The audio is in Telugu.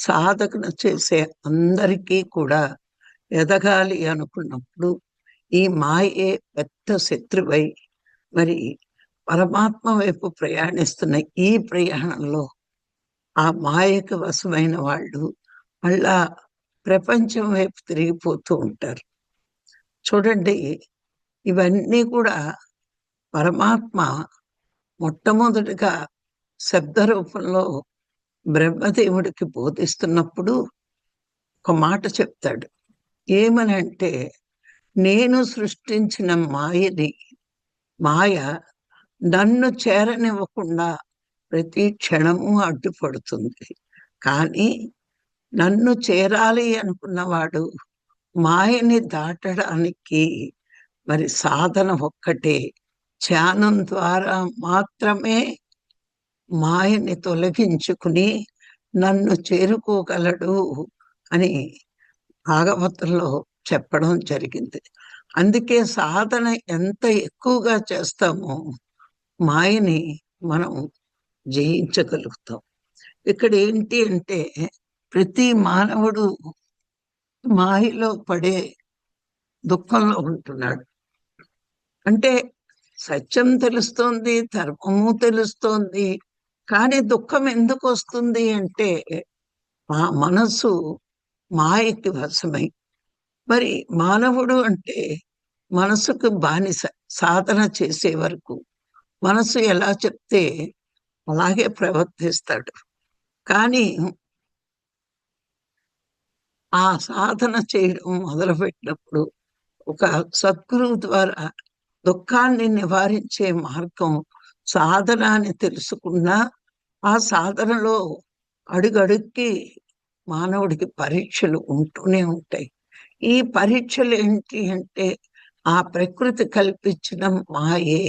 సాధన చేసే అందరికీ కూడా ఎదగాలి అనుకున్నప్పుడు ఈ మాయే పెద్ద శత్రువై మరి పరమాత్మ వైపు ప్రయాణిస్తున్న ఈ ప్రయాణంలో ఆ మాయకు వశమైన వాళ్ళు మళ్ళా ప్రపంచం వైపు తిరిగిపోతూ ఉంటారు. చూడండి, ఇవన్నీ కూడా పరమాత్మ మొట్టమొదటిగా శబ్ద రూపంలో బ్రహ్మదేవుడికి బోధిస్తున్నప్పుడు ఒక మాట చెప్తాడు. ఏమనంటే, నేను సృష్టించిన మాయ నన్ను చేరనివ్వకుండా ప్రతి క్షణము అడ్డుపడుతుంది. కానీ నన్ను చేరాలి అనుకున్నవాడు మాయని దాటడానికి మరి సాధన ఒక్కటే. ధ్యానం ద్వారా మాత్రమే మాయని తొలగించుకుని నన్ను చేరుకోగలడు అని భాగవతంలో చెప్పడం జరిగింది. అందుకే సాధన ఎంత ఎక్కువగా చేస్తామో మాయని మనం జయించగలుగుతాం. ఇక్కడ ఏంటి అంటే, ప్రతి మానవుడు మాయలో పడే దుఃఖంలో ఉంటున్నాడు. అంటే సత్యం తెలుస్తోంది, ధర్మము తెలుస్తోంది, కానీ దుఃఖం ఎందుకు వస్తుంది అంటే మా మనసు మాయకి వశమై. మరి మానవుడు అంటే మనసుకు బానిస. సాధన చేసే వరకు మనసు ఎలా చెప్తే అలాగే ప్రవర్తిస్తాడు. కానీ ఆ సాధన చేయడం మొదలుపెట్టినప్పుడు ఒక సద్గురువు ద్వారా దుఃఖాన్ని నివారించే మార్గం సాధన అని తెలుసుకున్నా, ఆ సాధనలో అడుగడుక్కి మానవుడికి పరీక్షలు ఉంటూనే ఉంటాయి. ఈ పరీక్షలు ఏంటి అంటే ఆ ప్రకృతి కల్పించిన మాయే.